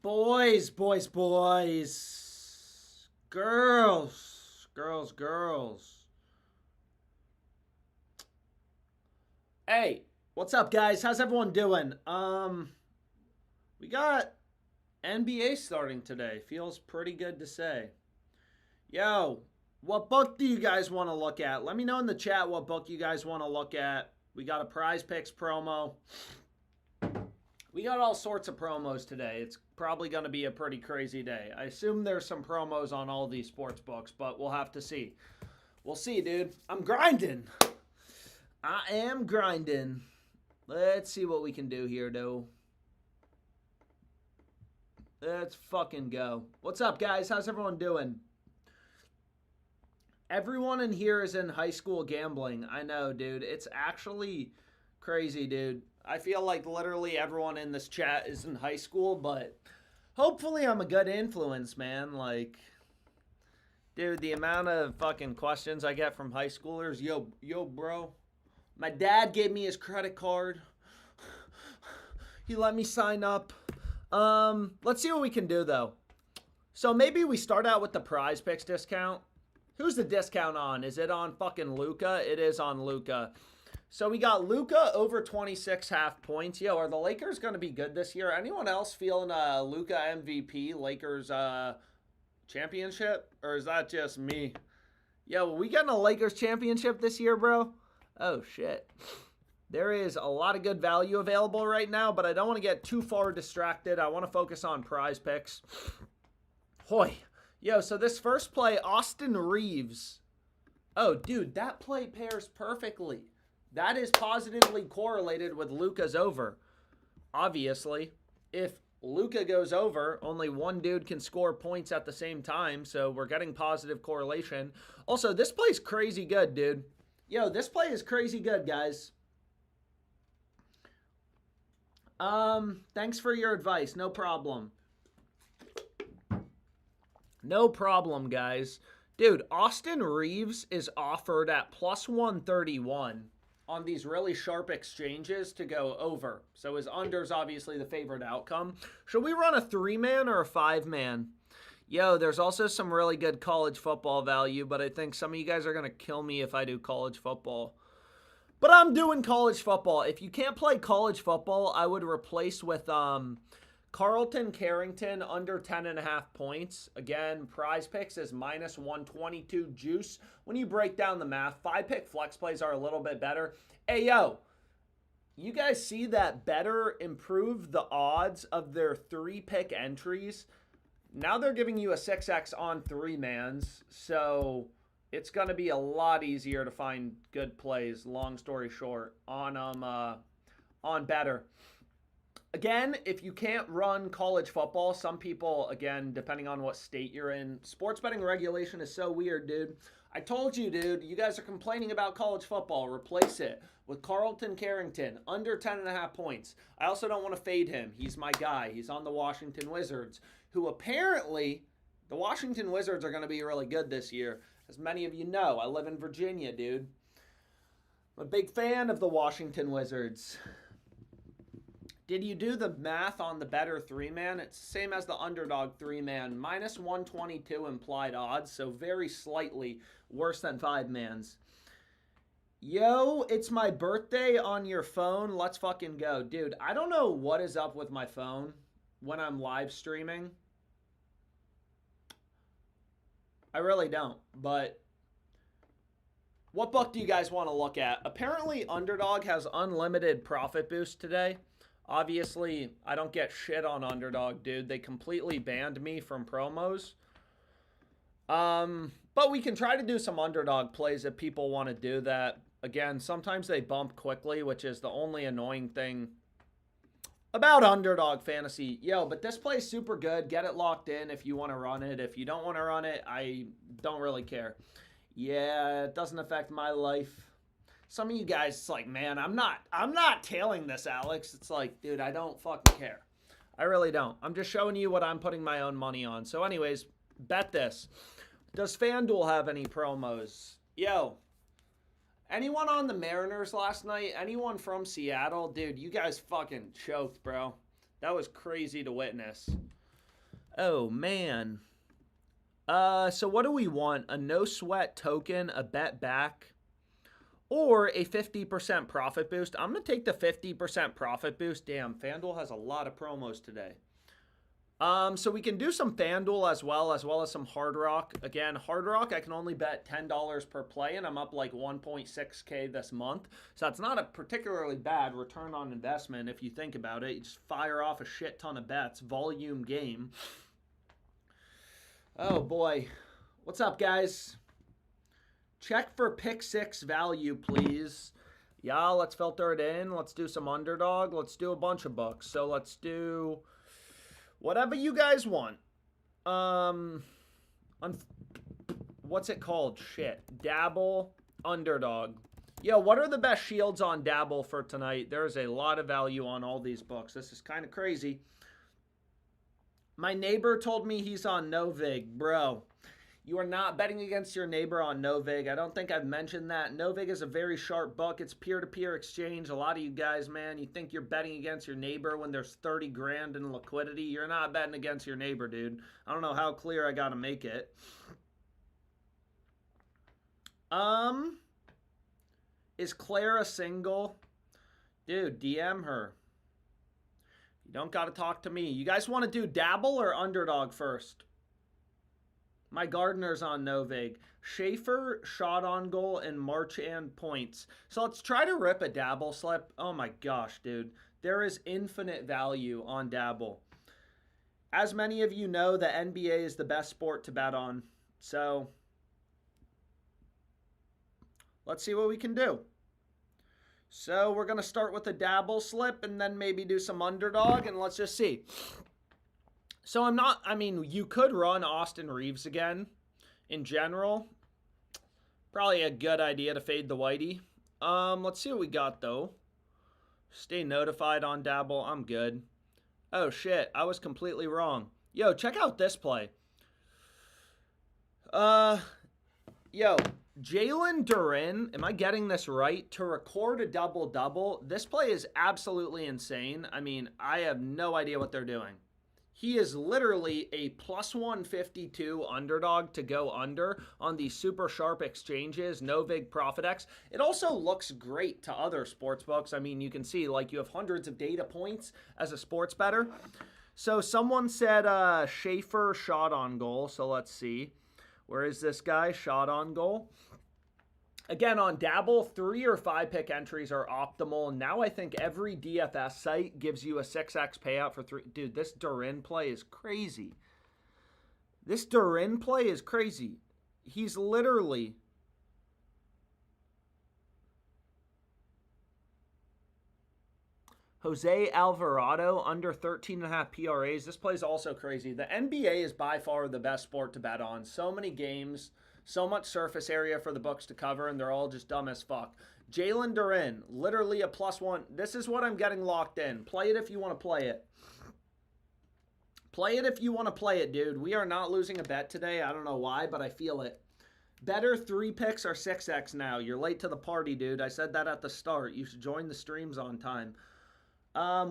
Boys, boys, boys. Girls, girls, girls. Hey, what's up, guys? How's everyone doing? We got NBA starting today. Feels pretty good to say. Yo, what book do you guys want to look at? Let me know in the chat what book you guys want to look at. We got a PrizePicks promo. We got all sorts of promos today. It's probably going to be a pretty crazy day. I assume there's some promos on all these sports books, but we'll have to see. We'll see, dude. I'm grinding. I am grinding. Let's see what we can do here, though. Let's fucking go. What's up, guys? How's everyone doing? Everyone in here is in high school gambling. I know, dude. It's actually crazy, dude. I feel like literally everyone in this chat is in high school, but hopefully I'm a good influence, man. Like, dude, the amount of fucking questions I get from high schoolers. Yo, bro. My dad gave me his credit card. He let me sign up. Let's see what we can do, though. So maybe we start out with the PrizePicks discount. Who's the discount on? Is it on fucking Luka? It is on Luka. So we got Luka over 26 half points. Yo, are the Lakers going to be good this year? Anyone else feeling Luka MVP, Lakers championship? Or is that just me? Yo, we getting a Lakers championship this year, bro? Oh, shit. There is a lot of good value available right now, but I don't want to get too far distracted. I want to focus on PrizePicks. Hoy. Yo, so this first play, Austin Reeves. Oh, dude, that play pairs perfectly. That is positively correlated with Luka's over. Obviously, if Luka goes over, only one dude can score points at the same time, so we're getting positive correlation. Also, this play's crazy good, dude. Yo, this play is crazy good, guys. Thanks for your advice. No problem. No problem, guys. Dude, Austin Reeves is offered at plus 131 on these really sharp exchanges to go over. So his under is obviously the favorite outcome. Should we run a 3-man or a 5-man? Yo, there's also some really good college football value, but I think some of you guys are going to kill me if I do college football. But I'm doing college football. If you can't play college football, I would replace with Carlton Carrington under 10.5 points. Again, PrizePicks is minus 122 juice. When you break down the math, 5-pick flex plays are a little bit better. Hey, yo, you guys see that Better improved the odds of their 3-pick entries? Now they're giving you a 6x on 3-mans, so it's going to be a lot easier to find good plays, long story short, on Better. Again, if you can't run college football, some people, again, depending on what state you're in, sports betting regulation is so weird, dude. I told you, dude, you guys are complaining about college football. Replace it with Carlton Carrington, under 10.5 points. I also don't want to fade him. He's my guy. He's on the Washington Wizards, who apparently, the Washington Wizards are going to be really good this year. As many of you know, I live in Virginia, dude. I'm a big fan of the Washington Wizards. Did you do the math on the Better 3-man? It's the same as the Underdog 3-man. Minus 122 implied odds, so very slightly worse than 5-mans. Yo, it's my birthday on your phone. Let's fucking go. Dude, I don't know what is up with my phone when I'm live streaming. I really don't, but what book do you guys want to look at? Apparently, Underdog has unlimited profit boost today. Obviously, I don't get shit on Underdog, dude. They completely banned me from promos. But we can try to do some Underdog plays if people want to do that. Again, sometimes they bump quickly, which is the only annoying thing about Underdog Fantasy. Yo, but this play is super good. Get it locked in if you want to run it. If you don't want to run it, I don't really care. Yeah, it doesn't affect my life. Some of you guys, it's like, man, I'm not tailing this, Alex. It's like, dude, I don't fucking care. I really don't. I'm just showing you what I'm putting my own money on. So anyways, bet this. Does FanDuel have any promos? Yo, anyone on the Mariners last night? Anyone from Seattle? Dude, you guys fucking choked, bro. That was crazy to witness. Oh, man. So what do we want? A no sweat token, a bet back, or a 50% profit boost? I'm going to take the 50% profit boost. Damn, FanDuel has a lot of promos today. So we can do some FanDuel as well as some Hard Rock. Again, Hard Rock, I can only bet $10 per play, and I'm up like 1.6K this month. So that's not a particularly bad return on investment if you think about it. You just fire off a shit ton of bets, volume game. Oh boy. What's up, guys? Check for pick 6 value, please. Yeah, let's filter it in. Let's do some underdog. Let's do a bunch of books. So let's do whatever you guys want. What's it called? Shit. Dabble, underdog. Yo, what are the best shields on Dabble for tonight? There's a lot of value on all these books. This is kind of crazy. My neighbor told me he's on Novig. Bro, you are not betting against your neighbor on Novig. I don't think I've mentioned that. Novig is a very sharp book. It's peer-to-peer exchange. A lot of you guys, man, you think you're betting against your neighbor when there's 30 grand in liquidity. You're not betting against your neighbor, dude. I don't know how clear I got to make it. Is Clara single? Dude, DM her. You don't got to talk to me. You guys want to do Dabble or Underdog first? My Gardner's on Novig. Schaefer, shot on goal, and Marchand points. So let's try to rip a Dabble slip. Oh my gosh, dude. There is infinite value on Dabble. As many of you know, the NBA is the best sport to bet on. So let's see what we can do. So we're going to start with a Dabble slip and then maybe do some underdog, and let's just see. So you could run Austin Reeves again in general. Probably a good idea to fade the Whitey. Let's see what we got, though. Stay notified on Dabble. I'm good. Oh, shit. I was completely wrong. Yo, check out this play. Yo, Jalen Duren, am I getting this right? To record a double-double, this play is absolutely insane. I mean, I have no idea what they're doing. He is literally a plus 152 underdog to go under on these super sharp exchanges, Novig, ProfitX. It also looks great to other sports books. I mean, you can see, like, you have hundreds of data points as a sports bettor. So someone said Schaefer shot on goal, so let's see. Where is this guy? Shot on goal. Again, on Dabble, 3 or 5 pick entries are optimal. Now I think every DFS site gives you a 6x payout for 3. Dude, this Durin play is crazy. This Durin play is crazy. He's literally... Jose Alvarado, under 13.5 PRAs. This play is also crazy. The NBA is by far the best sport to bet on. So many games, so much surface area for the books to cover, and they're all just dumb as fuck. Jalen Duren, literally a plus 1. This is what I'm getting locked in. Play it if you want to play it. Play it if you want to play it, dude. We are not losing a bet today. I don't know why, but I feel it. Better 3 picks or 6x now. You're late to the party, dude. I said that at the start. You should join the streams on time.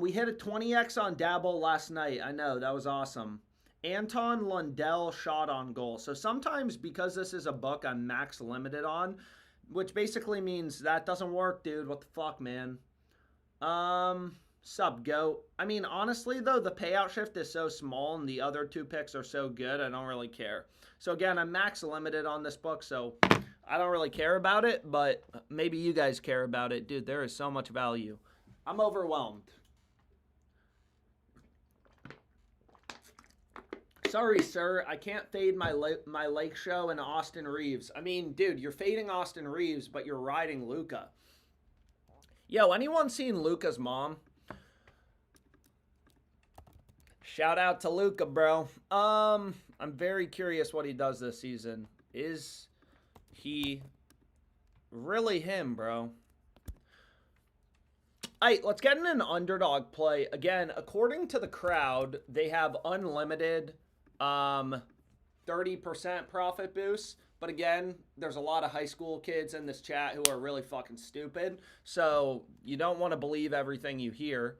We hit a 20x on Dabble last night. I know, that was awesome. Anton Lundell shot on goal. So sometimes, because this is a book I'm max limited on, which basically means that doesn't work, dude. What the fuck, man? Sub goat. I mean, honestly, though, the payout shift is so small and the other 2 picks are so good, I don't really care. So again, I'm max limited on this book, so I don't really care about it, but maybe you guys care about it. Dude, there is so much value. I'm overwhelmed. Sorry, sir. I can't fade my Lake Show and Austin Reeves. I mean, dude, you're fading Austin Reeves, but you're riding Luka. Yo, anyone seen Luka's mom? Shout out to Luka, bro. I'm very curious what he does this season. Is he really him, bro? All right, let's get in an underdog play. Again, according to the crowd, they have unlimited 30% profit boosts. But again, there's a lot of high school kids in this chat who are really fucking stupid. So you don't want to believe everything you hear.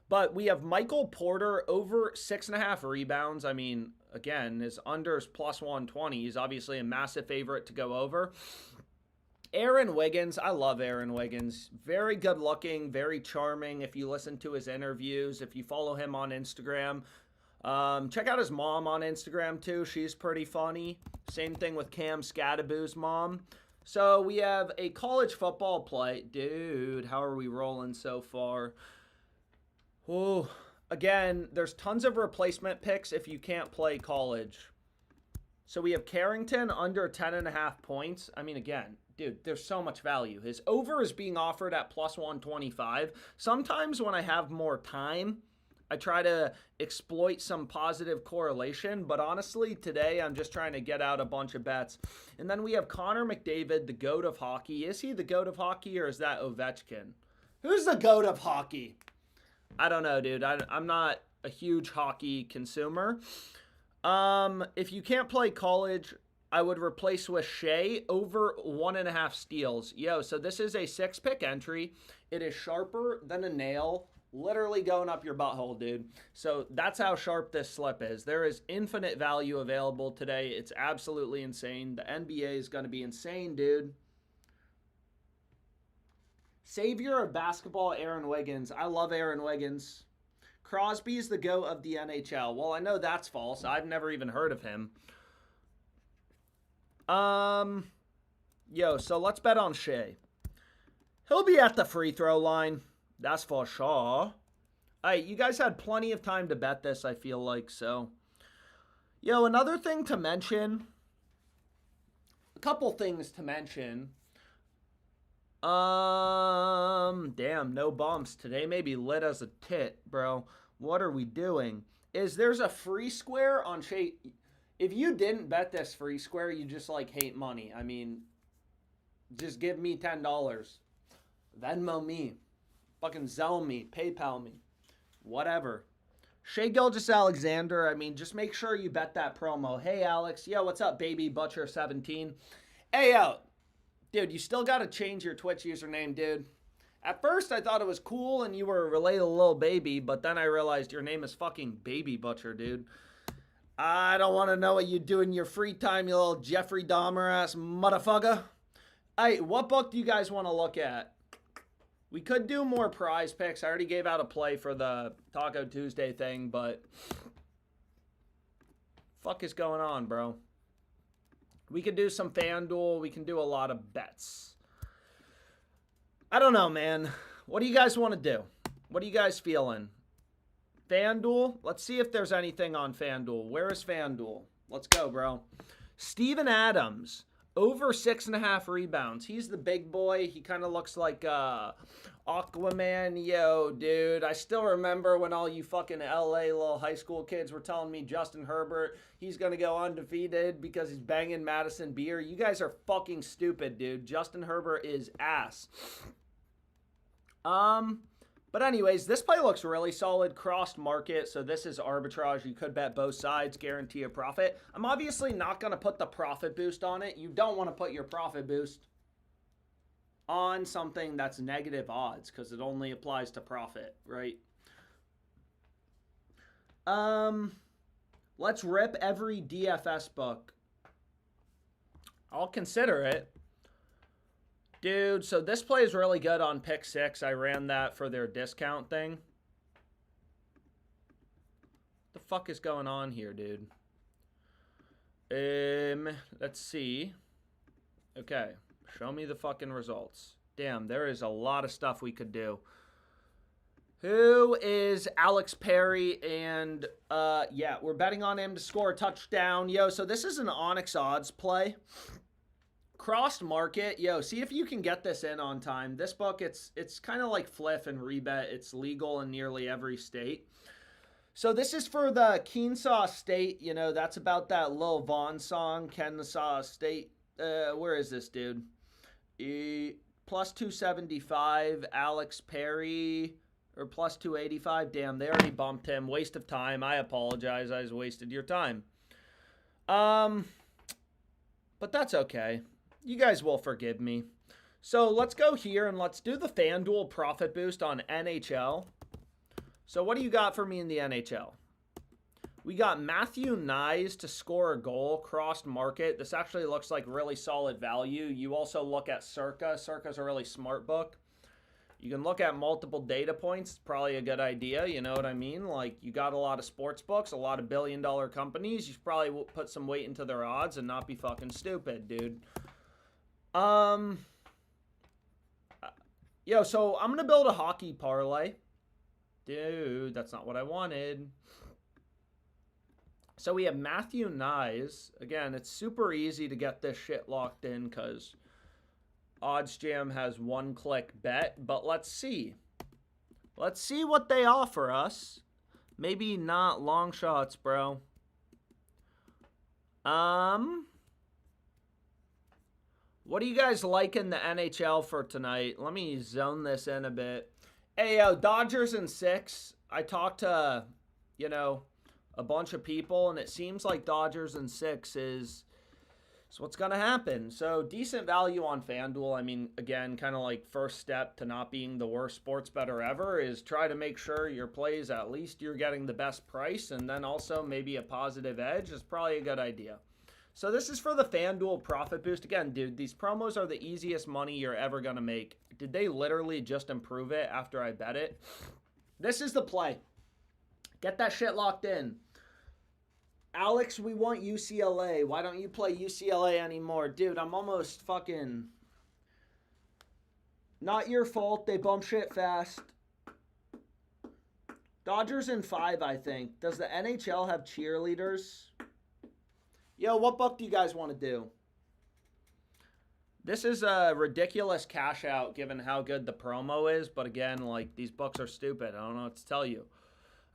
But we have Michael Porter over 6.5 rebounds. I mean, again, his unders plus 120. He's obviously a massive favorite to go over. Aaron Wiggins, I love Aaron Wiggins. Very good looking, very charming. If you listen to his interviews, if you follow him on Instagram, check out his mom on Instagram too. She's pretty funny. Same thing with Cam Scadaboo's mom. So we have a college football play. Dude, how are we rolling so far? Oh, again, there's tons of replacement picks if you can't play college. So we have Carrington under 10.5 points. I mean, again, dude, there's so much value. His over is being offered at plus 125. Sometimes when I have more time, I try to exploit some positive correlation. But honestly, today I'm just trying to get out a bunch of bets. And then we have Connor McDavid, the GOAT of hockey. Is he the GOAT of hockey or is that Ovechkin? Who's the GOAT of hockey? I don't know, dude. I'm not a huge hockey consumer. If you can't play college, I would replace with Shea over 1.5 steals. Yo, so this is a 6-pick entry. It is sharper than a nail, literally going up your butthole, dude. So that's how sharp this slip is. There is infinite value available today. It's absolutely insane. The NBA is going to be insane, dude. Savior of basketball, Aaron Wiggins. I love Aaron Wiggins. Crosby's the GOAT of the NHL. Well, I know that's false. I've never even heard of him. Yo, so let's bet on Shea. He'll be at the free throw line. That's for sure. All right, you guys had plenty of time to bet this, I feel like, so. Yo, another thing to mention. A couple things to mention. Damn, no bumps. Today may be lit as a tit, bro. What are we doing? There's a free square on Shea. If you didn't bet this free square, you just, like, hate money. I mean, just give me $10. Venmo me. Fucking Zelle me. PayPal me. Whatever. Shea Gilgeous-Alexander, I mean, just make sure you bet that promo. Hey, Alex. Yo, what's up, baby Butcher17? Hey, yo. Dude, you still got to change your Twitch username, dude. At first, I thought it was cool and you were a relatable little baby, but then I realized your name is fucking Baby Butcher, dude. I don't want to know what you do in your free time, you little Jeffrey Dahmer-ass motherfucker. Hey, what book do you guys want to look at? We could do more prize picks. I already gave out a play for the Taco Tuesday thing, but fuck is going on, bro? We could do some FanDuel. We can do a lot of bets. I don't know, man. What do you guys want to do? What are you guys feeling? FanDuel? Let's see if there's anything on FanDuel. Where is FanDuel? Let's go, bro. Steven Adams, over 6.5 rebounds. He's the big boy. He kind of looks like Aquaman. Yo, dude. I still remember when all you fucking LA little high school kids were telling me Justin Herbert, he's going to go undefeated because he's banging Madison Beer. You guys are fucking stupid, dude. Justin Herbert is ass. But anyways, this play looks really solid. Crossed market, so this is arbitrage. You could bet both sides, guarantee a profit. I'm obviously not going to put the profit boost on it. You don't want to put your profit boost on something that's negative odds because it only applies to profit, right? Let's rip every DFS book. I'll consider it. Dude, so this play is really good on pick 6. I ran that for their discount thing. What the fuck is going on here, dude? Let's see. Okay, show me the fucking results. Damn, there is a lot of stuff we could do. Who is Alex Perry? And, yeah, we're betting on him to score a touchdown. Yo, so this is an Onyx odds play. Crossed market. Yo, see if you can get this in on time. This book, it's kind of like Fliff and Rebet. It's legal in nearly every state. So this is for the Kennesaw State. You know, that's about that Lil Vaughn song, Kennesaw State. Where is this, dude? Plus 275, Alex Perry, or plus 285. Damn, they already bumped him. Waste of time. I apologize. I just wasted your time. But that's okay. You guys will forgive me. So let's go here and let's do the FanDuel profit boost on NHL. So what do you got for me in the NHL? We got Matthew Nyes to score a goal, crossed market. This actually looks like really solid value. You also look at Circa. Circa's a really smart book. You can look at multiple data points. It's probably a good idea. You know what I mean? Like, you got a lot of sports books, a lot of billion-dollar companies. You should probably put some weight into their odds and not be fucking stupid, dude. Yo, so I'm going to build a hockey parlay. Dude, that's not what I wanted. So we have Matthew Nyes. Again, it's super easy to get this shit locked in because OddsJam has one-click bet. But let's see. Let's see what they offer us. Maybe not long shots, bro. What do you guys like in the NHL for tonight? Let me zone this in a bit. Hey, Dodgers in 6. I talked to, a bunch of people, and it seems like Dodgers in 6 is what's going to happen. So, decent value on FanDuel. I mean, again, kind of like first step to not being the worst sports bettor ever is try to make sure your plays, at least you're getting the best price, and then also maybe a positive edge is probably a good idea. So this is for the FanDuel profit boost. Again, dude, these promos are the easiest money you're ever going to make. Did they literally just improve it after I bet it? This is the play. Get that shit locked in. Alex, we want UCLA. Why don't you play UCLA anymore? Dude, I'm almost fucking... Not your fault. They bump shit fast. Dodgers in 5, I think. Does the NHL have cheerleaders? Yo, what book do you guys want to do? This is a ridiculous cash out given how good the promo is. But again, like, these books are stupid. I don't know what to tell you.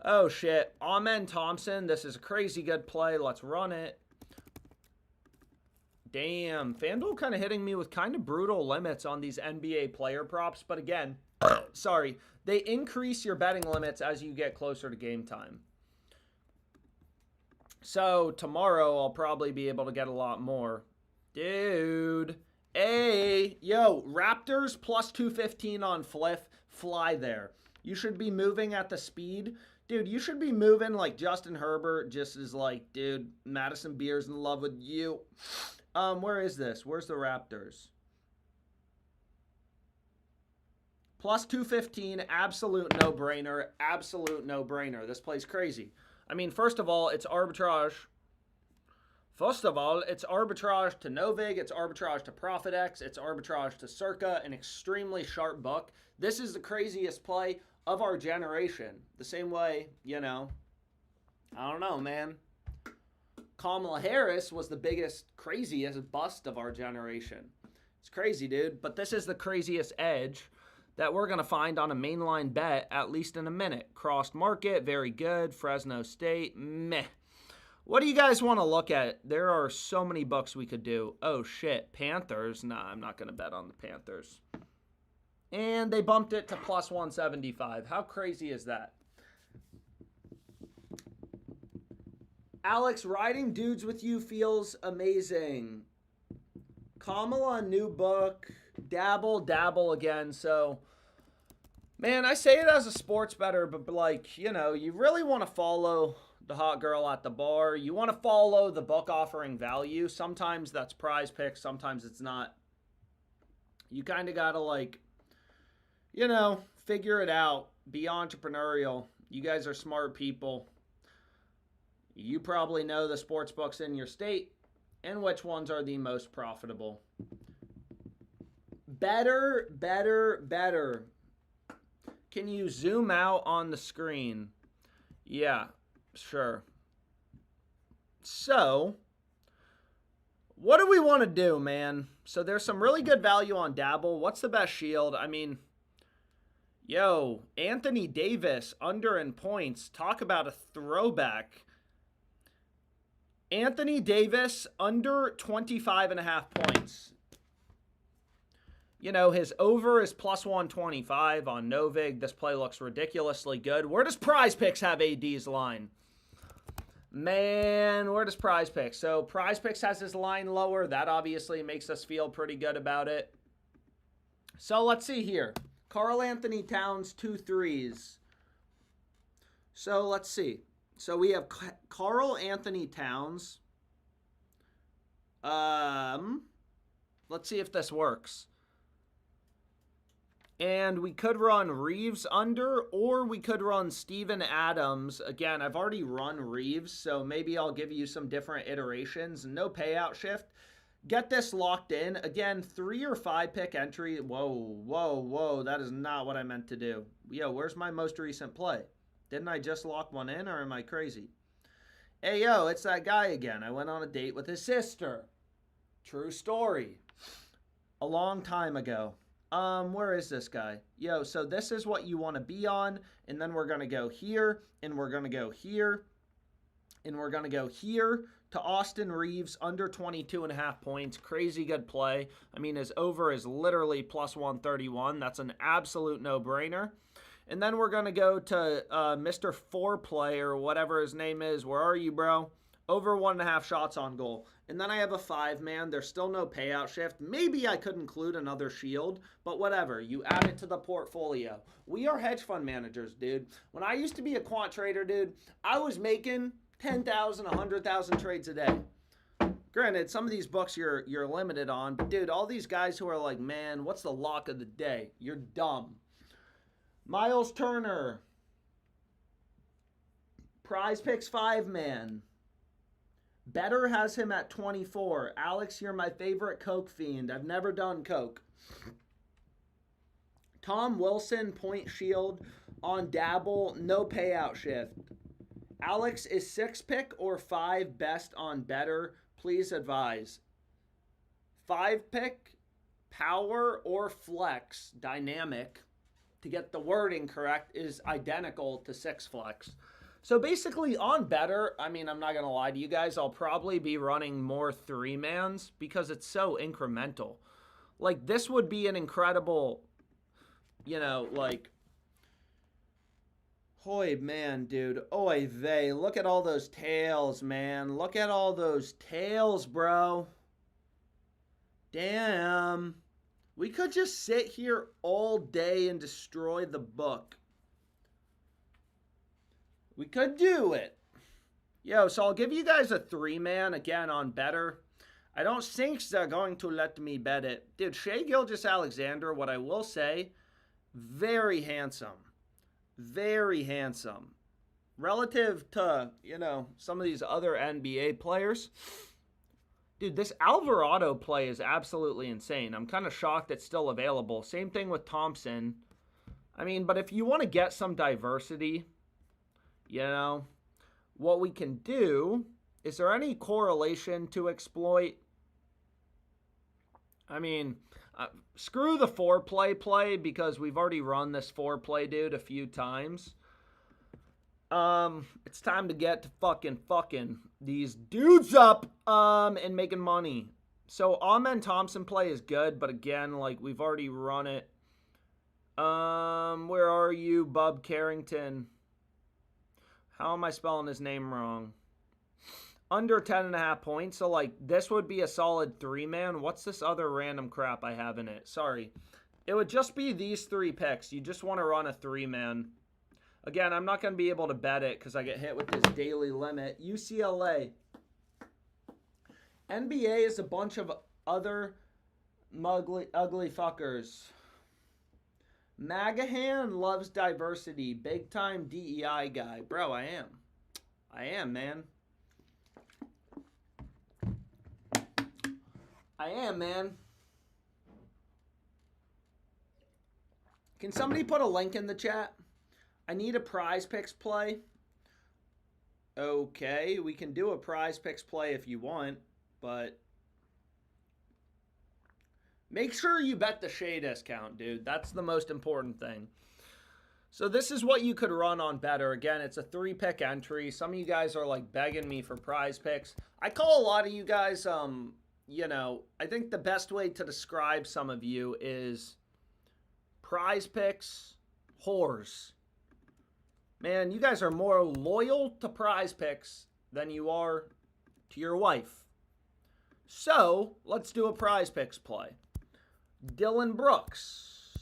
Oh, shit. Amen Thompson. This is a crazy good play. Let's run it. Damn. FanDuel kind of hitting me with kind of brutal limits on these NBA player props. But again, sorry. They increase your betting limits as you get closer to game time. So tomorrow I'll probably be able to get a lot more. Dude. Hey. Yo, Raptors plus 215 on Fliff. Fly there. You should be moving at the speed. Dude, you should be moving like Justin Herbert just is like, dude, Madison Beer's in love with you. Where is this? Where's the Raptors? Plus 215, absolute no-brainer. Absolute no-brainer. This play's crazy. I mean, first of all, it's arbitrage. First of all, it's arbitrage to Novig. It's arbitrage to ProfitX. It's arbitrage to Circa, an extremely sharp book. This is the craziest play of our generation. The same way, I don't know, man. Kamala Harris was the biggest, craziest bust of our generation. It's crazy, dude. But this is the craziest edge that we're going to find on a mainline bet, at least in a minute. Crossed market, very good. Fresno State, meh. What do you guys want to look at? There are so many books we could do. Oh, shit. Panthers? Nah, I'm not going to bet on the Panthers. And they bumped it to plus 175. How crazy is that? Alex, riding dudes with you feels amazing. Kamala, new book. Dabble again. So, man, I say it as a sports bettor, but like, you really want to follow the hot girl at the bar. You want to follow the book offering value. Sometimes that's PrizePicks. Sometimes it's not. You kind of got to like... figure it out. Be entrepreneurial. You guys are smart people. You probably know the sports books in your state and which ones are the most profitable. Better. Can you zoom out on the screen? Yeah, sure. So, what do we want to do, man? So there's some really good value on Dabble. What's the best shield? I mean... Yo, Anthony Davis, under in points. Talk about a throwback. Anthony Davis, under 25.5 points. His over is plus 125 on Novig. This play looks ridiculously good. Where does PrizePicks have AD's line? Man, where does PrizePicks? So PrizePicks has his line lower. That obviously makes us feel pretty good about it. So let's see here. Karl Anthony Towns, 2 threes. So let's see. So we have Carl Anthony Towns. Let's see if this works. And we could run Reeves under, or we could run Steven Adams. Again, I've already run Reeves, so maybe I'll give you some different iterations. No payout shift. Get this locked in. Again, 3 or 5 pick entry. Whoa. That is not what I meant to do. Yo, where's my most recent play? Didn't I just lock one in, or am I crazy? Hey, yo, it's that guy again. I went on a date with his sister. True story. A long time ago. Where is this guy? Yo, so this is what you want to be on, and then we're going to go here, and we're going to go here, and we're going to go here to Austin Reeves, under 22.5 points. Crazy good play. I mean, his over is literally plus 131. That's an absolute no-brainer. And then we're going to go to Mr. Foreplay, or whatever his name is. Where are you, bro? Over 1.5 shots on goal. And then I have a 5-man. There's still no payout shift. Maybe I could include another shield, but whatever. You add it to the portfolio. We are hedge fund managers, dude. When I used to be a quant trader, dude, I was making 10,000, 100,000 trades a day. Granted, some of these books you're limited on, but dude, all these guys who are like, man, what's the lock of the day? You're dumb. Miles Turner. PrizePicks 5-man. Better has him at 24. Alex, you're my favorite Coke fiend. I've never done Coke. Tom Wilson, point shield on Dabble, no payout shift. Alex, is 6 pick or 5 best on Better? Please advise. 5 pick, power, or flex, dynamic, to get the wording correct, is identical to 6 flex. So basically on Better, I mean, I'm not going to lie to you guys, I'll probably be running more 3-mans because it's so incremental. Like, this would be an incredible, you know, like, hoy, man, dude. Oy vey. Look at all those tails, man. Look at all those tails, bro. Damn. We could just sit here all day and destroy the book. We could do it. Yo, so I'll give you guys a 3-man again on Better. I don't think they're going to let me bet it. Dude, Shai Gilgeous-Alexander, what I will say, very handsome. Very handsome. Relative to, you know, some of these other NBA players. Dude, this Alvarado play is absolutely insane. I'm kind of shocked it's still available. Same thing with Thompson. I mean, but if you want to get some diversity, you know, what we can do, is there any correlation to exploit? I mean, screw the 4-play play because we've already run this 4-play, dude, a few times. It's time to get to fucking these dudes up and making money. So Amen Thompson play is good, but again, like, we've already run it. Where are you, Bub Carrington? How am I spelling his name wrong? Under 10.5 points. So, like, this would be a solid 3-man. What's this other random crap I have in it? Sorry. It would just be these 3 picks. You just want to run a 3-man. Again, I'm not going to be able to bet it because I get hit with this daily limit. UCLA. NBA is a bunch of other ugly fuckers. Magahan loves diversity. Big time DEI guy. Bro, I am. I am, man. I am, man. Can somebody put a link in the chat? I need a PrizePicks play. Okay, we can do a PrizePicks play if you want, but make sure you bet the Shai discount, dude. That's the most important thing. So this is what you could run on Better. Again, it's a 3-pick entry. Some of you guys are like begging me for PrizePicks. I call a lot of you guys, you know, I think the best way to describe some of you is PrizePicks whores. Man, you guys are more loyal to PrizePicks than you are to your wife. So, let's do a PrizePicks play. Dylan Brooks,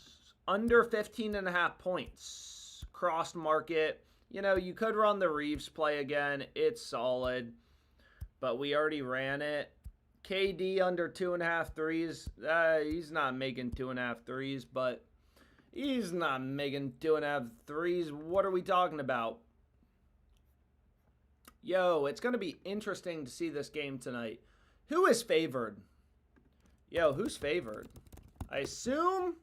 under 15.5 points. Crossed market. You know, you could run the Reeves play again. It's solid, but we already ran it. KD under 2.5 threes. He's not making 2.5 threes, but he's not making 2.5 threes. What are we talking about? Yo, it's going to be interesting to see this game tonight. Who is favored? Yo, who's favored? I assume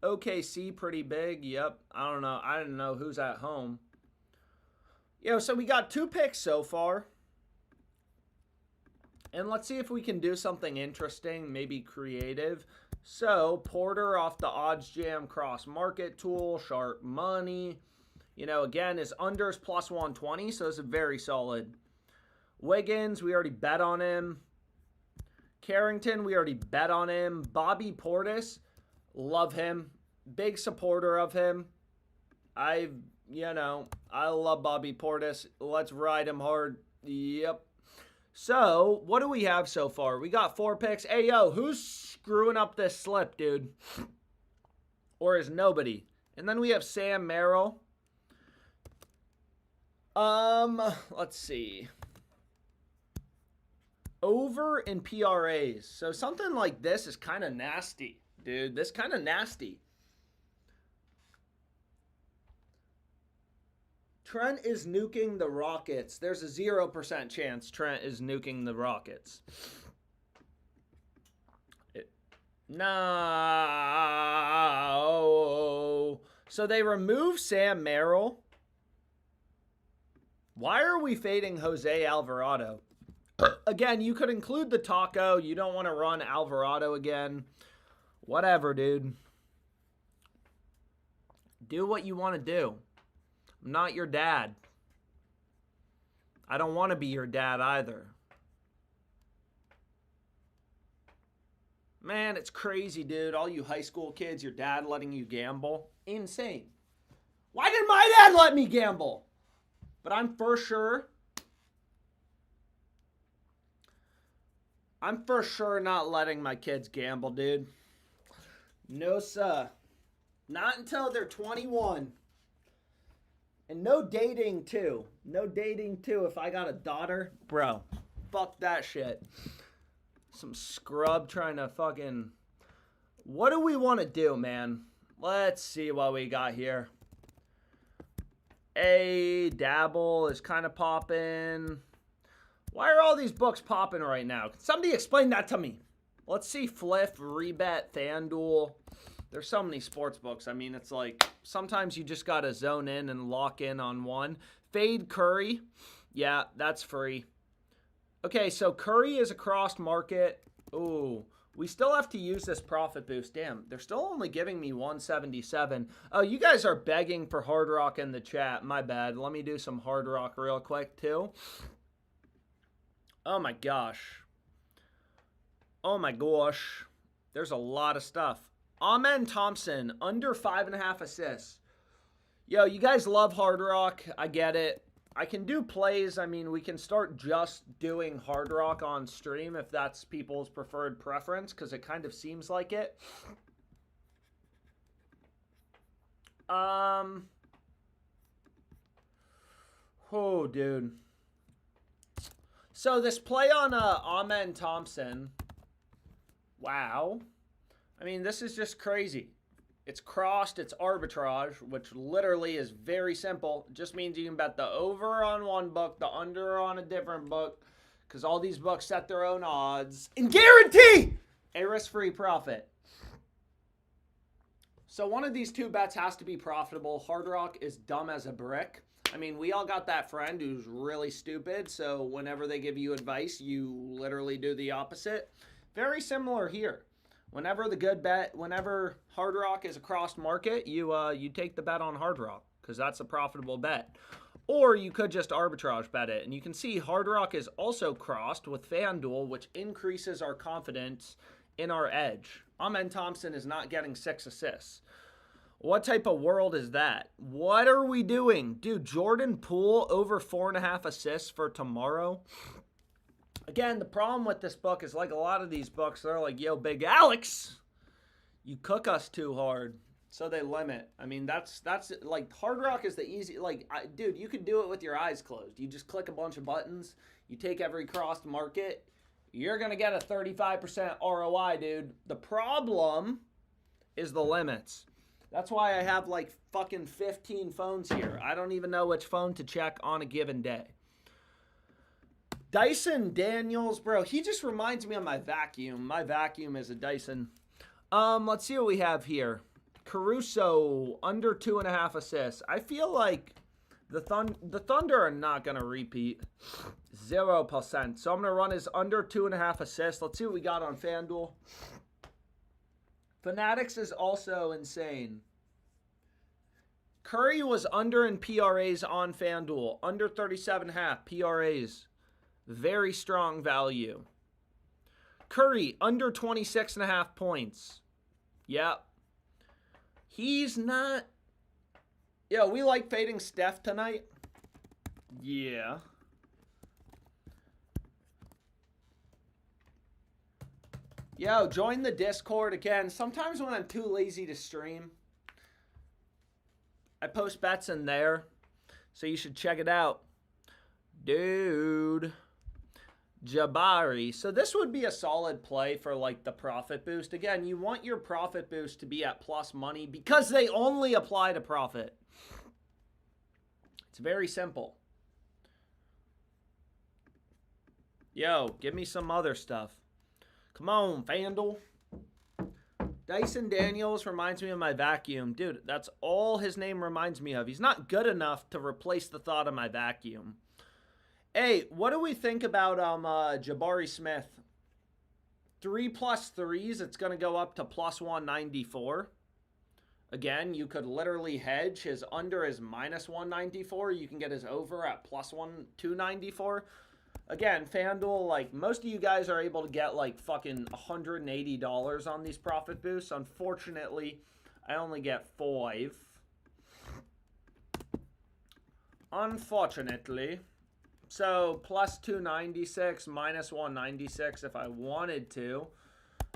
OKC pretty big. Yep. I don't know. I don't know who's at home. Yo, so we got 2 picks so far. And let's see if we can do something interesting, maybe creative. So, Porter off the Odds Jam cross market tool, sharp money. You know, again, his unders plus 120, so it's very solid. Wiggins, we already bet on him. Carrington, we already bet on him. Bobby Portis, love him. Big supporter of him. I love Bobby Portis. Let's ride him hard. Yep. So, what do we have so far? We got 4 picks. Hey, yo, who's screwing up this slip, dude? Or is nobody? And then we have Sam Merrill. Let's see. Over in PRAs. So, something like this is kind of nasty, dude. This kind of nasty. Trent is nuking the Rockets. There's a 0% chance Trent is nuking the Rockets. No. So they remove Sam Merrill. Why are we fading Jose Alvarado? Again, you could include the taco. You don't want to run Alvarado again. Whatever, dude. Do what you want to do. I'm not your dad. I don't want to be your dad either. Man, it's crazy, dude. All you high school kids, your dad letting you gamble. Insane. Why did my dad let me gamble? But I'm for sure not letting my kids gamble, dude. No, sir. Not until they're 21. And no dating, too. No dating, too, if I got a daughter. Bro, fuck that shit. Some scrub trying to fucking... What do we want to do, man? Let's see what we got here. Dabble is kind of popping. Why are all these books popping right now? Can somebody explain that to me? Let's see Fliff, Rebet, FanDuel. There's so many sports books. I mean, it's like sometimes you just got to zone in and lock in on one. Fade Curry. Yeah, that's free. Okay, so Curry is a crossed market. Ooh, we still have to use this profit boost. Damn, they're still only giving me 177. Oh, you guys are begging for Hard Rock in the chat. My bad. Let me do some Hard Rock real quick, too. Oh, my gosh. Oh, my gosh. There's a lot of stuff. Amen Thompson, under 5.5 assists. Yo, you guys love Hard Rock. I get it. I can do plays. I mean, we can start just doing Hard Rock on stream if that's people's preferred preference, because it kind of seems like it. Oh, dude. So this play on Amen Thompson. Wow. I mean, this is just crazy. It's crossed, it's arbitrage, which literally is very simple. It just means you can bet the over on one book, the under on a different book, because all these books set their own odds and guarantee a risk-free profit. So one of these two bets has to be profitable. Hard Rock is dumb as a brick. I mean, we all got that friend who's really stupid, so whenever they give you advice, you literally do the opposite. Very similar here. Whenever Hard Rock is a crossed market, you take the bet on Hard Rock because that's a profitable bet. Or you could just arbitrage bet it. And you can see Hard Rock is also crossed with FanDuel, which increases our confidence in our edge. Amen Thompson is not getting 6 assists. What type of world is that? What are we doing? Dude, Jordan Poole over 4.5 assists for tomorrow. Again, the problem with this book is like a lot of these books, they're like, yo, Big Alex, you cook us too hard. So they limit. I mean, that's like Hard Rock is the easy. Like, dude, you could do it with your eyes closed. You just click a bunch of buttons. You take every crossed market. You're gonna get a 35% ROI, dude. The problem is the limits. That's why I have like fucking 15 phones here. I don't even know which phone to check on a given day. Dyson Daniels, bro, he just reminds me of my vacuum. My vacuum is a Dyson. Let's see what we have here. Caruso, under 2.5 assists. I feel like the Thunder are not going to repeat. 0%. So I'm going to run his under 2.5 assists. Let's see what we got on FanDuel. Fanatics is also insane. Curry was under in PRAs on FanDuel. Under 37.5 PRAs. Very strong value. Curry, under 26.5 points. Yep. He's not... Yeah, we like fading Steph tonight. Yeah. Yo, join the Discord again. Sometimes when I'm too lazy to stream, I post bets in there. So you should check it out. Dude. Jabari. So this would be a solid play for like the profit boost. Again, you want your profit boost to be at plus money because they only apply to profit. It's very simple. Yo, give me some other stuff. Come on, FanDuel. Dyson Daniels reminds me of my vacuum. Dude, that's all his name reminds me of. He's not good enough to replace the thought of my vacuum. Hey, what do we think about Jabari Smith? 3 plus 3s, it's going to go up to plus 194. Again, you could literally hedge. His under is minus 194. You can get his over at plus 294. Again, FanDuel, like, most of you guys are able to get, like, fucking $180 on these profit boosts. Unfortunately, I only get 5. Unfortunately. So, plus 296, minus 196 if I wanted to.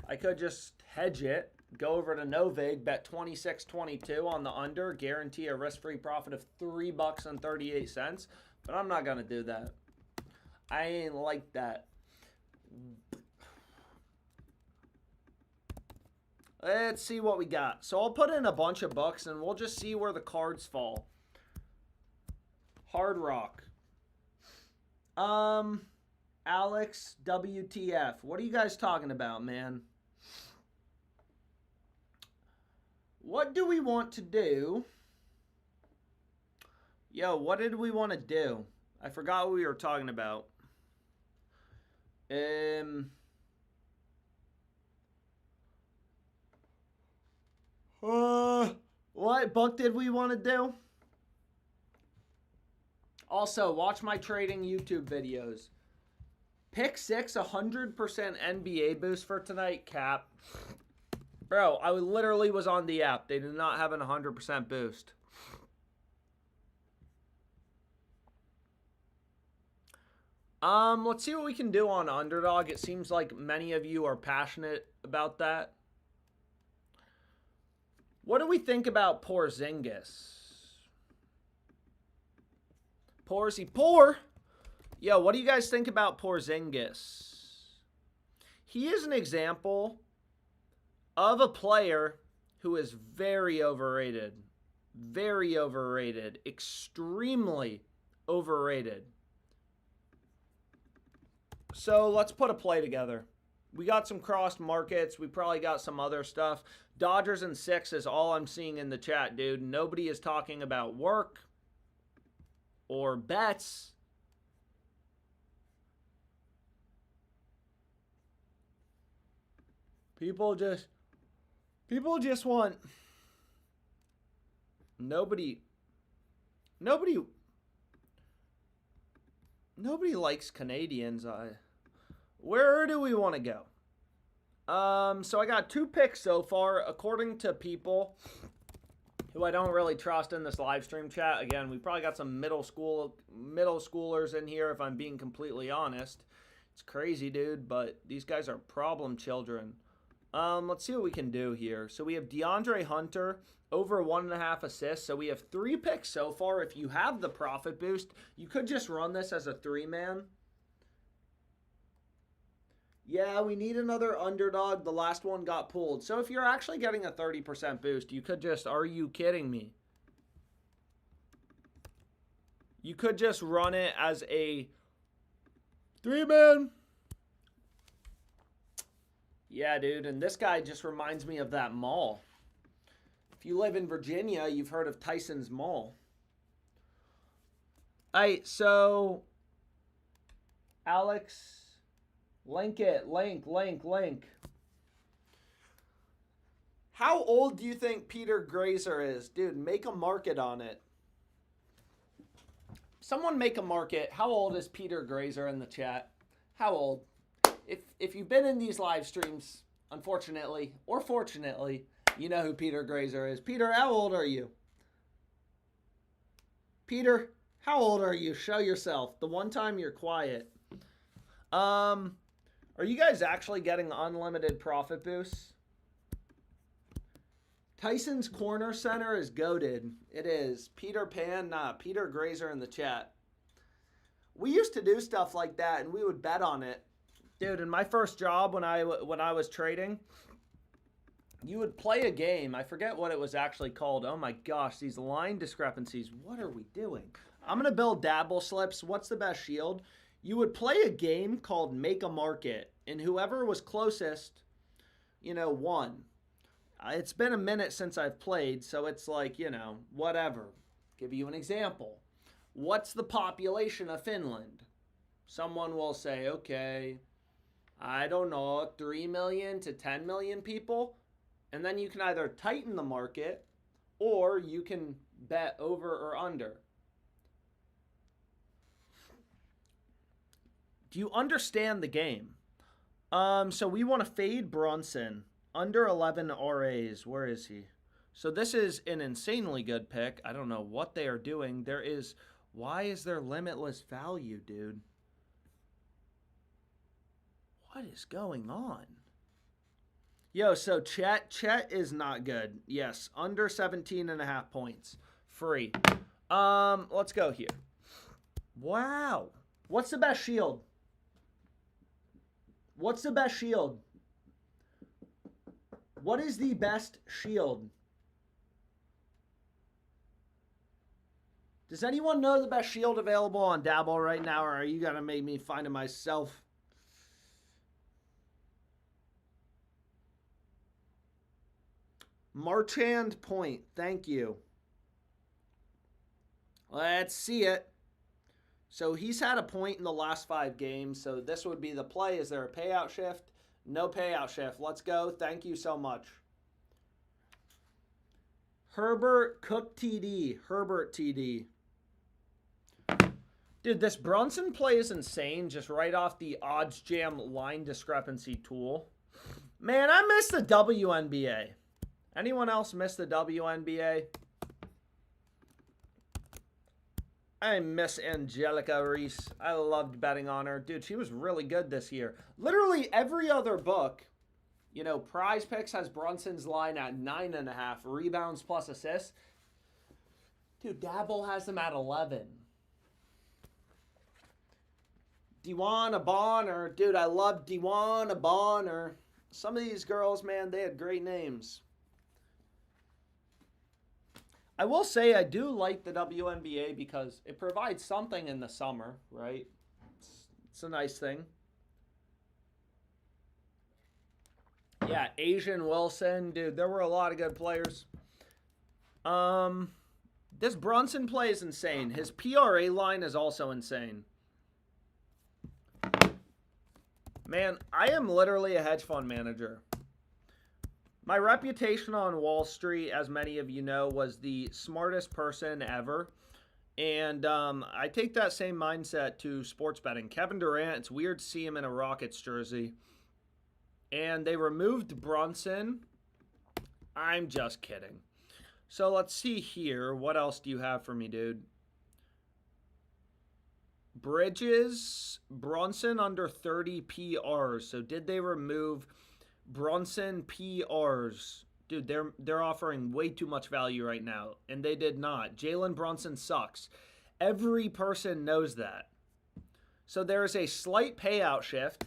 I could just hedge it, go over to Novig, bet 26.22 on the under, guarantee a risk-free profit of $3.38. But I'm not going to do that. I ain't like that. Let's see what we got. So I'll put in a bunch of bucks and we'll just see where the cards fall. Hard Rock. Alex, WTF. What are you guys talking about, man? What do we want to do? Yo, what did we want to do? I forgot what we were talking about. What book did we want to do? Also, watch my trading YouTube videos. Pick 6, 100% NBA boost for tonight, Cap. Bro, I literally was on the app. They did not have an 100% boost. Let's see what we can do on Underdog. It seems like many of you are passionate about that. What do we think about Porzingis? Poor? Yo, what do you guys think about Porzingis? He is an example of a player who is very overrated. Very overrated. Extremely overrated. So let's put a play together. We got some crossed markets. We probably got some other stuff. Dodgers and 6 is all I'm seeing in the chat, dude. Nobody is talking about work or bets. People just want... Nobody likes Canadians. Where do we want to go? So I got 2 picks so far, according to people who I don't really trust in this live stream chat. Again, we probably got some middle schoolers in here, if I'm being completely honest. It's crazy, dude, but these guys are problem children. Let's see what we can do here. So we have DeAndre Hunter over 1.5 assists. So we have 3 picks so far. If you have the profit boost, you could just run this as a 3-man. Yeah, we need another underdog. The last one got pulled. So if you're actually getting a 30% boost, you could just, are you kidding me? You could just run it as a 3-man. Yeah, dude, and this guy just reminds me of that mall. If you live in Virginia, you've heard of Tyson's Mall. All right, so Alex, link it, link. How old do you think Peter Grazer is? Dude, make a market on it. Someone make a market. How old is Peter Grazer in the chat? How old? If you've been in these live streams, unfortunately or fortunately, you know who Peter Grazer is. Peter, how old are you? Peter, how old are you? Show yourself. The one time you're quiet. Are you guys actually getting unlimited profit boosts? Tyson's Corner Center is goated. It is. Peter Pan, nah. Peter Grazer in the chat. We used to do stuff like that, and we would bet on it. Dude, in my first job when I was trading, you would play a game. I forget what it was actually called. Oh my gosh, these line discrepancies. What are we doing? I'm going to build dabble slips. What's the best shield? You would play a game called Make a Market, and whoever was closest, won. It's been a minute since I've played, so it's like, whatever. Give you an example. What's the population of Finland? Someone will say, okay, I don't know, 3 million to 10 million people. And then you can either tighten the market or you can bet over or under. Do you understand the game? So we want to fade Brunson. Under 11 RAs. Where is he? So this is an insanely good pick. I don't know what they are doing. Why is there limitless value, dude? What is going on? Yo, so Chet is not good. Yes, under 17.5 points. Free. Let's go here. Wow. What's the best shield? What's the best shield? What is the best shield? Does anyone know the best shield available on Dabble right now, or are you going to make me find it myself? Marchand Point, thank you. Let's see it. So he's had a point in the last 5 games, so this would be the play. Is there a payout shift? No payout shift. Let's go. Thank you so much. Herbert Cook TD. Herbert TD. Dude, this Brunson play is insane. Just right off the odds jam line discrepancy tool. Man, I miss the WNBA. Anyone else miss the WNBA? I miss Angelica Reese. I loved betting on her. Dude, she was really good this year. Literally every other book, PrizePicks has Brunson's line at 9.5 rebounds plus assists. Dude, Dabble has them at 11. Dewana Bonner. Dude, I love Dewana Bonner. Some of these girls, man, they had great names. I will say I do like the WNBA because it provides something in the summer, right? It's a nice thing. Yeah, Asian Wilson. Dude, there were a lot of good players. This Brunson play is insane. His PRA line is also insane. Man, I am literally a hedge fund manager. My reputation on Wall Street, as many of you know, was the smartest person ever. And I take that same mindset to sports betting. Kevin Durant, it's weird to see him in a Rockets jersey. And they removed Brunson. I'm just kidding. So let's see here. What else do you have for me, dude? Bridges, Brunson under 30 PRs. So did they remove Brunson PRs? Dude, they're offering way too much value right now, and they did not. Jalen Brunson sucks. Every person knows that. So there is a slight payout shift.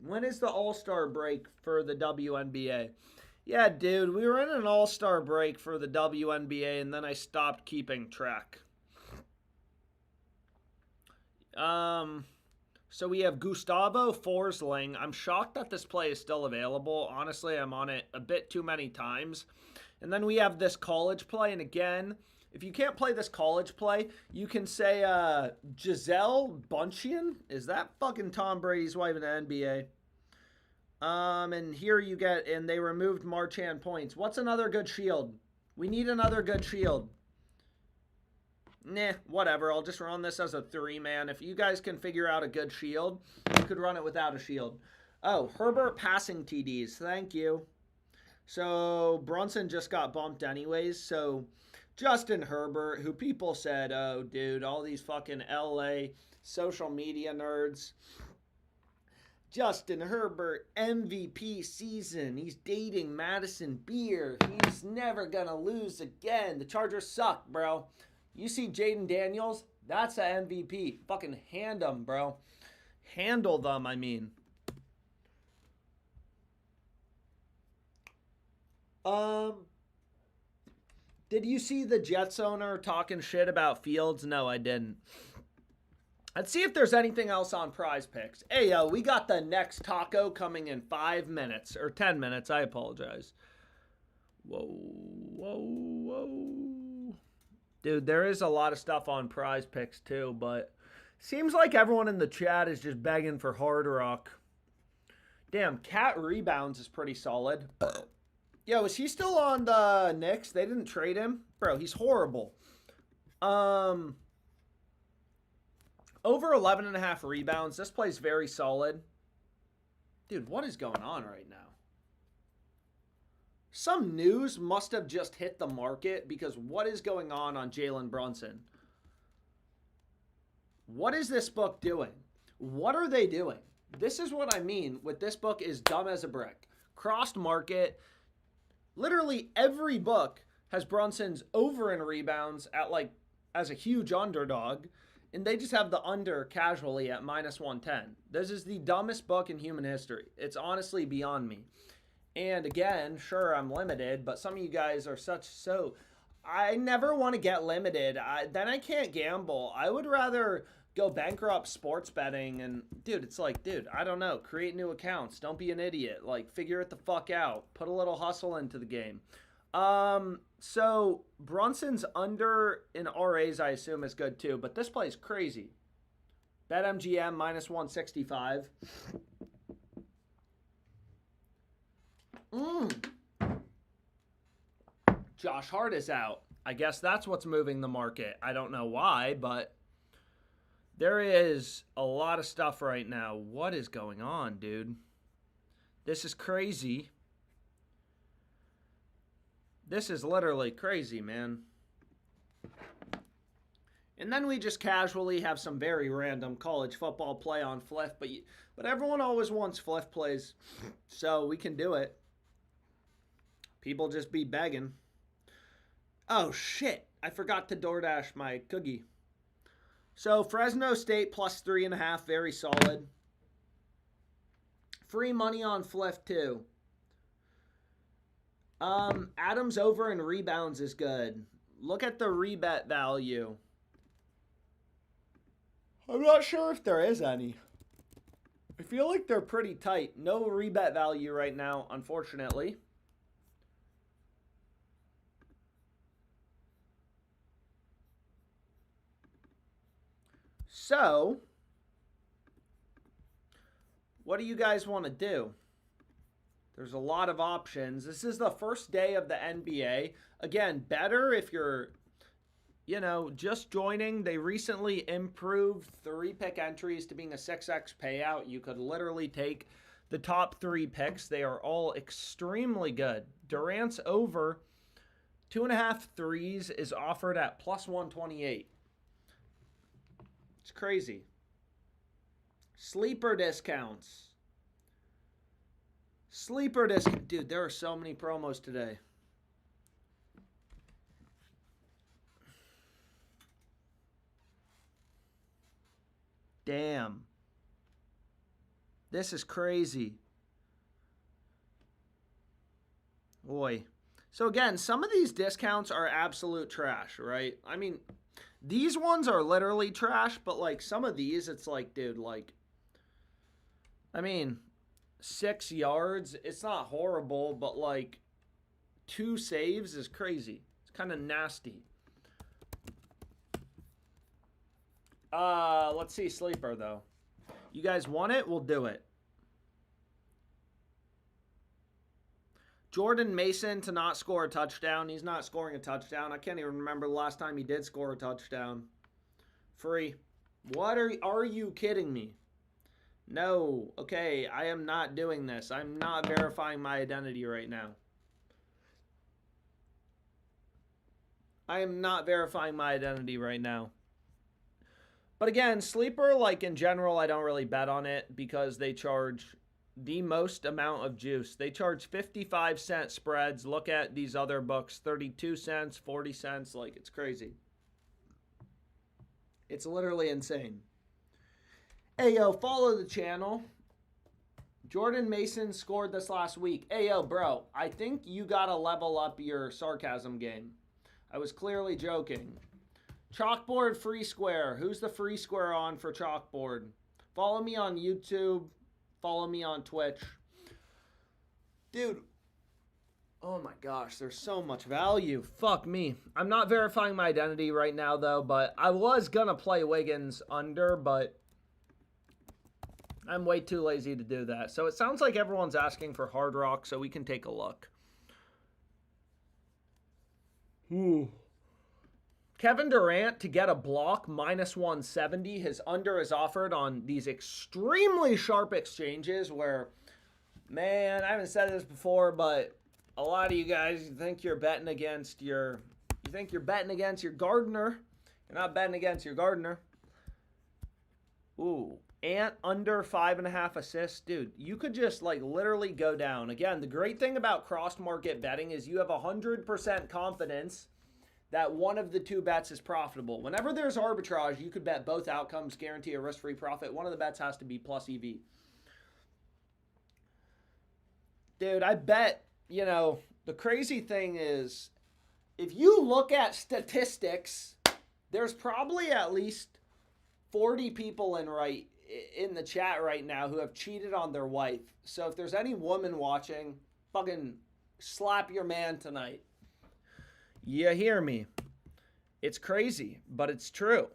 When is the All-Star break for the WNBA? Yeah, dude, we were in an All-Star break for the WNBA, and then I stopped keeping track. So we have Gustavo Forsling. I'm shocked that this play is still available. Honestly, I'm on it a bit too many times. And then we have this college play. And again, if you can't play this college play, you can say Giselle Bundchen. Is that fucking Tom Brady's wife in the NBA? And here you get, and they removed Marchand points. What's another good shield? We need another good shield. Nah, whatever. I'll just run this as a 3-man. If you guys can figure out a good shield, you could run it without a shield. Oh, Herbert passing TDs. Thank you. So Brunson just got bumped anyways. So Justin Herbert, who people said, oh, dude, all these fucking LA social media nerds. Justin Herbert, MVP season. He's dating Madison Beer. He's never going to lose again. The Chargers suck, bro. You see Jaden Daniels? That's an MVP. Fucking hand them, bro. Handle them, I mean. Did you see the Jets owner talking shit about Fields? No, I didn't. Let's see if there's anything else on PrizePicks. Hey, yo, we got the next taco coming in 5 minutes. Or 10 minutes, I apologize. Whoa. Dude, there is a lot of stuff on PrizePicks too, but seems like everyone in the chat is just begging for Hard Rock. Damn, Cat rebounds is pretty solid. Yo, is he still on the Knicks? They didn't trade him? Bro, he's horrible. Over 11.5 rebounds. This play's very solid. Dude, what is going on right now? Some news must have just hit the market because what is going on Jalen Brunson? What is this book doing? What are they doing? This is what I mean with this book is dumb as a brick. Crossed market. Literally every book has Brunson's over in rebounds at as a huge underdog. And they just have the under casually at -110. This is the dumbest book in human history. It's honestly beyond me. And again, sure, I'm limited, but some of you guys are I never want to get limited. Then I can't gamble. I would rather go bankrupt sports betting and, dude, it's dude, I don't know. Create new accounts. Don't be an idiot. Figure it the fuck out. Put a little hustle into the game. So Brunson's under in RAs, I assume, is good too, but this play's crazy. BetMGM -165. Josh Hart is out. I guess that's what's moving the market. I don't know why, but there is a lot of stuff right now. What is going on, dude? This is crazy. This is literally crazy, man. And then we just casually have some very random college football play on Fliff, but everyone always wants Fliff plays, so we can do it. People just be begging. Oh, shit. I forgot to DoorDash my cookie. So, Fresno State +3.5. Very solid. Free money on Fliff, too. Adams over in rebounds is good. Look at the rebet value. I'm not sure if there is any. I feel like they're pretty tight. No rebet value right now, unfortunately. So, what do you guys want to do? There's a lot of options. This is the first day of the NBA. Again, better if you're, just joining. They recently improved 3-pick entries to being a 6x payout. You could literally take the top 3 picks. They are all extremely good. Durant's over 2.5 threes is offered at +128. It's crazy. Sleeper discounts. Sleeper discount. Dude, there are so many promos today. Damn. This is crazy. Boy. So again, some of these discounts are absolute trash, right? I mean, these ones are literally trash, but like some of these, it's like, dude, like, I mean, 6 yards, it's not horrible, but like 2 saves is crazy. It's kind of nasty. Let's see Sleeper, though. You guys want it? We'll do it. Jordan Mason to not score a touchdown. He's not scoring a touchdown. I can't even remember the last time he did score a touchdown. Free. What are you kidding me? No. Okay, I am not doing this. I'm not verifying my identity right now. I am not verifying my identity right now. But again, Sleeper, like in general, I don't really bet on it because they charge the most amount of juice. They charge 55-cent spreads. Look at these other books, 32 cents, 40 cents. Like, it's crazy. It's literally insane. Hey, yo, follow the channel. Jordan Mason scored this last week. Hey, yo, bro, I think you got to level up your sarcasm game. I was clearly joking. Chalkboard free square. Who's the free square on for Chalkboard? Follow me on YouTube. Follow me on Twitch. Dude. Oh my gosh, there's so much value. Fuck me. I'm not verifying my identity right now, though, but I was going to play Wiggins under, but I'm way too lazy to do that. So it sounds like everyone's asking for Hard Rock, so we can take a look. Ooh. Kevin Durant to get a block, minus 170. His under is offered on these extremely sharp exchanges where, man, I haven't said this before, but a lot of you guys, you think you're betting against your gardener. You're not betting against your gardener. Ooh, Ant under 5.5 assists. Dude, you could just like literally go down. Again, the great thing about cross-market betting is you have 100% confidence that one of the two bets is profitable. Whenever there's arbitrage, you could bet both outcomes, guarantee a risk-free profit. One of the bets has to be plus EV. Dude, I bet, you know, the crazy thing is, if you look at statistics, there's probably at least 40 people in the chat right now who have cheated on their wife. So if there's any woman watching, fucking slap your man tonight. You hear me? It's crazy, but it's true.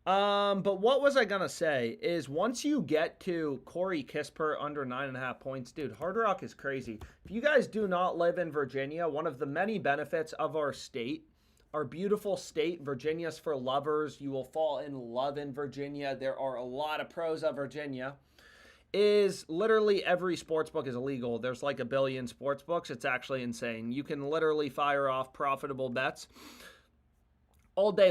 But what was I gonna say is once you get to Corey Kispert under 9.5 points, dude, Hard Rock is crazy. If you guys do not live in Virginia, one of the many benefits of our state, our beautiful state, Virginia's for lovers. You will fall in love in Virginia. There are a lot of pros of Virginia. Is literally every sports book is illegal. There's like a billion sports books. It's actually insane. You can literally fire off profitable bets all day long.